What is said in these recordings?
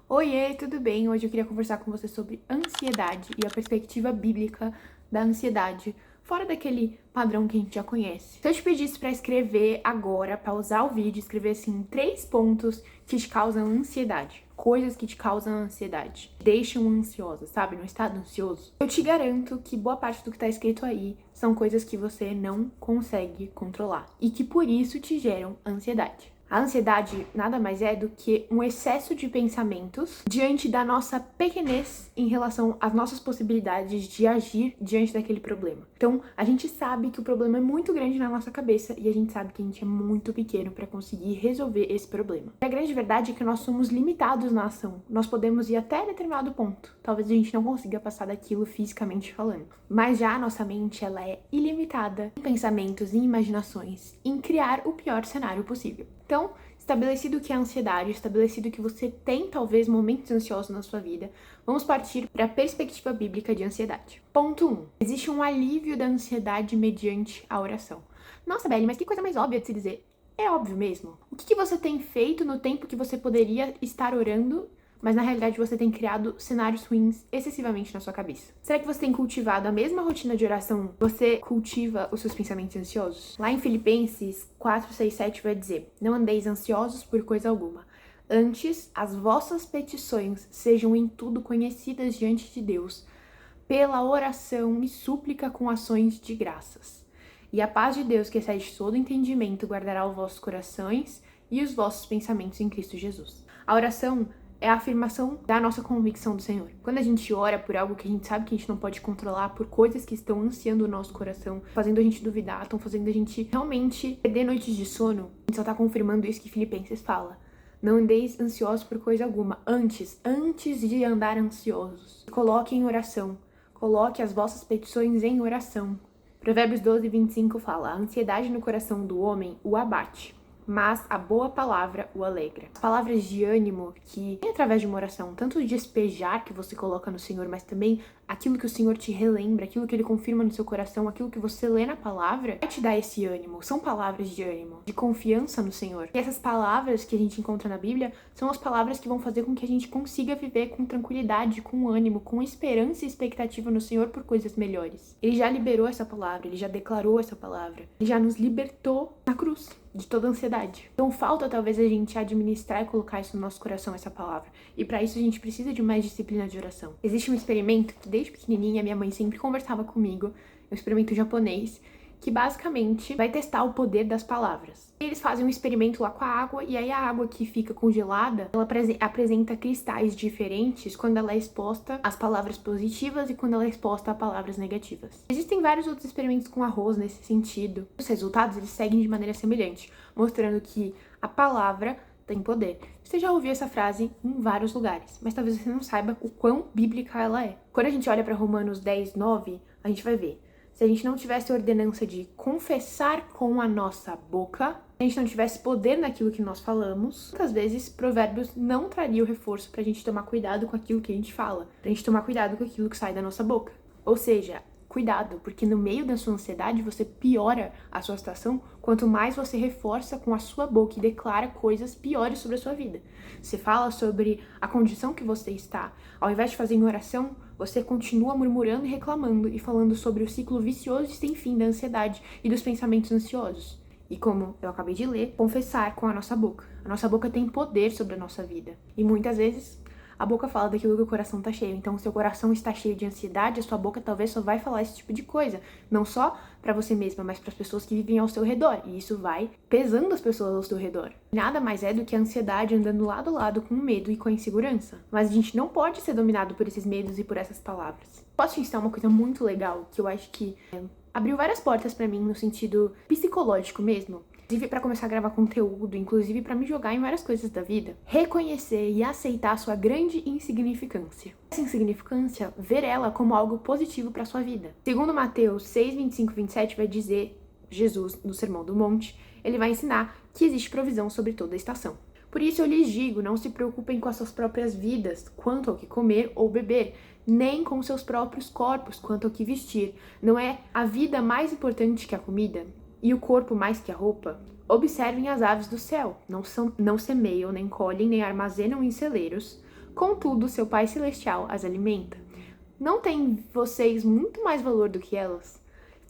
Oiê, tudo bem? Hoje eu queria conversar com você sobre ansiedade e a perspectiva bíblica da ansiedade, fora daquele padrão que a gente já conhece. Se eu te pedisse para escrever agora, pausar o vídeo, escrever assim 3 pontos que te causam ansiedade, coisas que te causam ansiedade, deixam ansiosa, sabe? No estado ansioso. Eu te garanto que boa parte do que tá escrito aí são coisas que você não consegue controlar e que por isso te geram ansiedade. A ansiedade nada mais é do que um excesso de pensamentos diante da nossa pequenez em relação às nossas possibilidades de agir diante daquele problema. Então, a gente sabe que o problema é muito grande na nossa cabeça e a gente sabe que a gente é muito pequeno para conseguir resolver esse problema. E a grande verdade é que nós somos limitados na ação. Nós podemos ir até determinado ponto. Talvez a gente não consiga passar daquilo fisicamente falando. Mas já a nossa mente, ela é ilimitada em pensamentos e imaginações, em criar o pior cenário possível. Então, estabelecido que é ansiedade, estabelecido que você tem talvez momentos ansiosos na sua vida, vamos partir para a perspectiva bíblica de ansiedade. Ponto 1. Existe um alívio da ansiedade mediante a oração. Nossa, Belly, mas que coisa mais óbvia de se dizer. É óbvio mesmo. O que você tem feito no tempo que você poderia estar orando, mas na realidade você tem criado cenários ruins excessivamente na sua cabeça? Será que você tem cultivado a mesma rotina de oração? Você cultiva os seus pensamentos ansiosos? Lá em Filipenses 4, 6, 7 vai dizer: não andeis ansiosos por coisa alguma. Antes, as vossas petições sejam em tudo conhecidas diante de Deus, pela oração e súplica com ações de graças. E a paz de Deus, que excede todo entendimento, guardará os vossos corações e os vossos pensamentos em Cristo Jesus. A oração é a afirmação da nossa convicção do Senhor. Quando a gente ora por algo que a gente sabe que a gente não pode controlar, por coisas que estão ansiando o nosso coração, fazendo a gente duvidar, estão fazendo a gente realmente perder noites de sono, a gente só tá confirmando isso que Filipenses fala. Não andeis ansiosos por coisa alguma. Antes de andar ansiosos, coloque em oração. Coloque as vossas petições em oração. Provérbios 12, 25 fala: a ansiedade no coração do homem o abate, mas a boa palavra o alegra. As palavras de ânimo que vem através de uma oração, tanto de despejar que você coloca no Senhor, mas também aquilo que o Senhor te relembra, aquilo que Ele confirma no seu coração, aquilo que você lê na palavra, vai te dar esse ânimo. São palavras de ânimo, de confiança no Senhor. E essas palavras que a gente encontra na Bíblia são as palavras que vão fazer com que a gente consiga viver com tranquilidade, com ânimo, com esperança e expectativa no Senhor por coisas melhores. Ele já liberou essa palavra, Ele já declarou essa palavra, Ele já nos libertou na cruz de toda ansiedade. Então falta talvez a gente administrar e colocar isso no nosso coração, essa palavra. E para isso a gente precisa de mais disciplina de oração. Existe um experimento que desde pequenininha minha mãe sempre conversava comigo, é um experimento japonês, que basicamente vai testar o poder das palavras. Eles fazem um experimento lá com a água, e aí a água que fica congelada, ela apresenta cristais diferentes quando ela é exposta às palavras positivas e quando ela é exposta a palavras negativas. Existem vários outros experimentos com arroz nesse sentido. Os resultados, eles seguem de maneira semelhante, mostrando que a palavra tem poder. Você já ouviu essa frase em vários lugares, mas talvez você não saiba o quão bíblica ela é. Quando a gente olha para Romanos 10, 9, a gente vai ver: se a gente não tivesse a ordenança de confessar com a nossa boca, se a gente não tivesse poder naquilo que nós falamos, muitas vezes Provérbios não traria o reforço pra gente tomar cuidado com aquilo que a gente fala, pra gente tomar cuidado com aquilo que sai da nossa boca. Ou seja, cuidado, porque no meio da sua ansiedade você piora a sua situação quanto mais você reforça com a sua boca e declara coisas piores sobre a sua vida. Você fala sobre a condição que você está, ao invés de fazer em oração, você continua murmurando e reclamando e falando sobre o ciclo vicioso e sem fim da ansiedade e dos pensamentos ansiosos. E como eu acabei de ler, confessar com a nossa boca. A nossa boca tem poder sobre a nossa vida. E muitas vezes a boca fala daquilo que o coração tá cheio. Então, se o seu coração está cheio de ansiedade, a sua boca talvez só vai falar esse tipo de coisa. Não só pra você mesma, mas para as pessoas que vivem ao seu redor. E isso vai pesando as pessoas ao seu redor. Nada mais é do que a ansiedade andando lado a lado com o medo e com a insegurança. Mas a gente não pode ser dominado por esses medos e por essas palavras. Posso te ensinar uma coisa muito legal, que eu acho que abriu várias portas pra mim no sentido psicológico mesmo. Inclusive para começar a gravar conteúdo, inclusive para me jogar em várias coisas da vida. Reconhecer e aceitar a sua grande insignificância. Essa insignificância, ver ela como algo positivo para sua vida. Segundo Mateus 6, 25 e 27 vai dizer, Jesus, no Sermão do Monte, ele vai ensinar que existe provisão sobre toda a estação. Por isso eu lhes digo, não se preocupem com as suas próprias vidas, quanto ao que comer ou beber, nem com seus próprios corpos, quanto ao que vestir. Não é a vida mais importante que a comida? E o corpo mais que a roupa? Observem as aves do céu, não semeiam, nem colhem, nem armazenam em celeiros, Contudo, seu Pai Celestial as alimenta. Não tem vocês muito mais valor do que elas?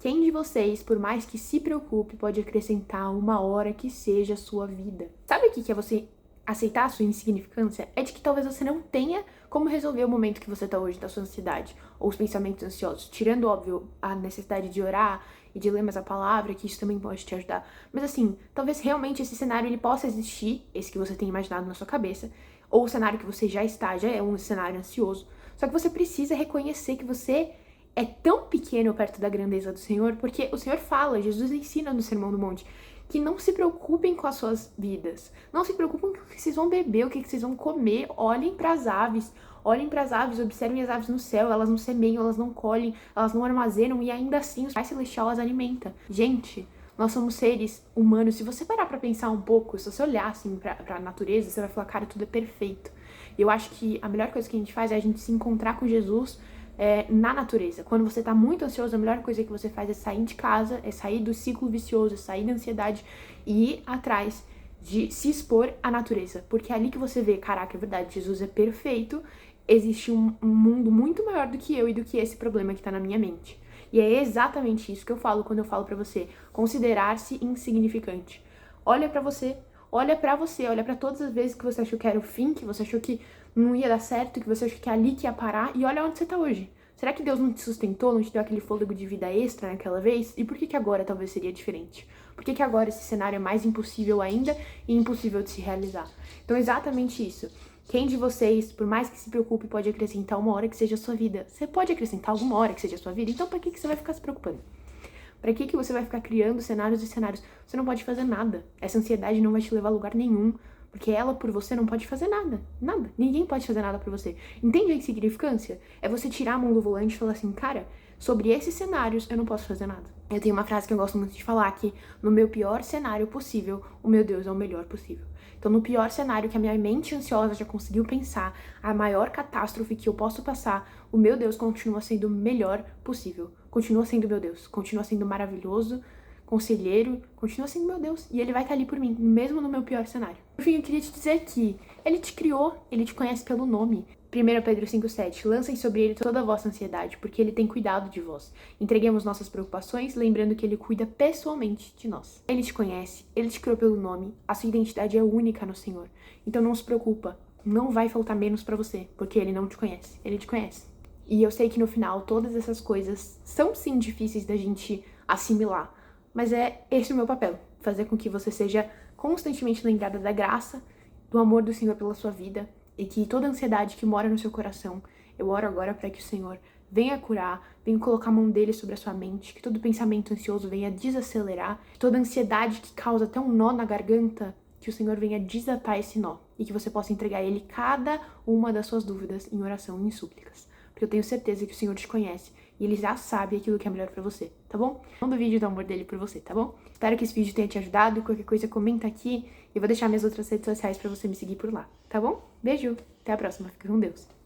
Quem de vocês, por mais que se preocupe, pode acrescentar uma hora que seja a sua vida? Sabe o que é você aceitar a sua insignificância? É de que talvez você não tenha como resolver o momento que você está hoje, da sua ansiedade, ou os pensamentos ansiosos. Tirando, óbvio, a necessidade de orar e de ler mais a palavra, que isso também pode te ajudar. Mas assim, talvez realmente esse cenário ele possa existir, esse que você tem imaginado na sua cabeça, ou o cenário que você já está, já é um cenário ansioso. Só que você precisa reconhecer que você é tão pequeno perto da grandeza do Senhor, porque o Senhor fala, Jesus ensina no Sermão do Monte, que não se preocupem com as suas vidas, não se preocupem com o que vocês vão beber, o que vocês vão comer, olhem para as aves, observem as aves no céu, elas não semeiam, elas não colhem, elas não armazenam e ainda assim o Pai Celestial as alimenta. Gente, nós somos seres humanos, se você parar pra pensar um pouco, se você olhar assim pra natureza, você vai falar, cara, tudo é perfeito. E eu acho que a melhor coisa que a gente faz é a gente se encontrar com Jesus na natureza. Quando você tá muito ansioso, a melhor coisa que você faz é sair de casa, é sair do ciclo vicioso, é sair da ansiedade e ir atrás de se expor à natureza. Porque é ali que você vê, caraca, é verdade, Jesus é perfeito, existe um mundo muito maior do que eu e do que esse problema que tá na minha mente. E é exatamente isso que eu falo quando eu falo pra você considerar-se insignificante. Olha pra você, olha pra todas as vezes que você achou que era o fim, que você achou que não ia dar certo, que você achou que é ali que ia parar, e olha onde você tá hoje. Será que Deus não te sustentou, não te deu aquele fôlego de vida extra naquela vez? E por que agora talvez seria diferente? Por que agora esse cenário é mais impossível ainda e impossível de se realizar? Então é exatamente isso. Quem de vocês, por mais que se preocupe, pode acrescentar uma hora que seja a sua vida? Você pode acrescentar alguma hora que seja a sua vida? Então pra que você vai ficar se preocupando? Pra que você vai ficar criando cenários e cenários? Você não pode fazer nada. Essa ansiedade não vai te levar a lugar nenhum. Porque ela, por você, não pode fazer nada. Nada. Ninguém pode fazer nada por você. Entende a insignificância? É você tirar a mão do volante e falar assim, cara, sobre esses cenários eu não posso fazer nada. Eu tenho uma frase que eu gosto muito de falar, que no meu pior cenário possível, o meu Deus é o melhor possível. Então, no pior cenário que a minha mente ansiosa já conseguiu pensar, a maior catástrofe que eu posso passar, o meu Deus continua sendo o melhor possível. Continua sendo meu Deus. Continua sendo maravilhoso, conselheiro, continua sendo meu Deus. E ele vai estar ali por mim, mesmo no meu pior cenário. Por fim, eu queria te dizer que ele te criou, ele te conhece pelo nome. 1 Pedro 5,7. Lancem sobre ele toda a vossa ansiedade, porque ele tem cuidado de vós. Entreguemos nossas preocupações, lembrando que ele cuida pessoalmente de nós. Ele te conhece, ele te criou pelo nome, a sua identidade é única no Senhor. Então não se preocupa, não vai faltar menos pra você, porque ele não te conhece, ele te conhece. E eu sei que no final todas essas coisas são sim difíceis da gente assimilar, mas é esse o meu papel, fazer com que você seja constantemente lembrada da graça, do amor do Senhor pela sua vida, e que toda ansiedade que mora no seu coração, eu oro agora para que o Senhor venha curar, venha colocar a mão dele sobre a sua mente, que todo pensamento ansioso venha desacelerar, que toda ansiedade que causa até um nó na garganta, que o Senhor venha desatar esse nó, e que você possa entregar a ele cada uma das suas dúvidas em oração e em súplicas. Porque eu tenho certeza que o Senhor te conhece e ele já sabe aquilo que é melhor pra você, tá bom? Não duvide do amor dele por você, tá bom? Espero que esse vídeo tenha te ajudado. Qualquer coisa, comenta aqui. Eu vou deixar minhas outras redes sociais pra você me seguir por lá, tá bom? Beijo, até a próxima. Fica com Deus.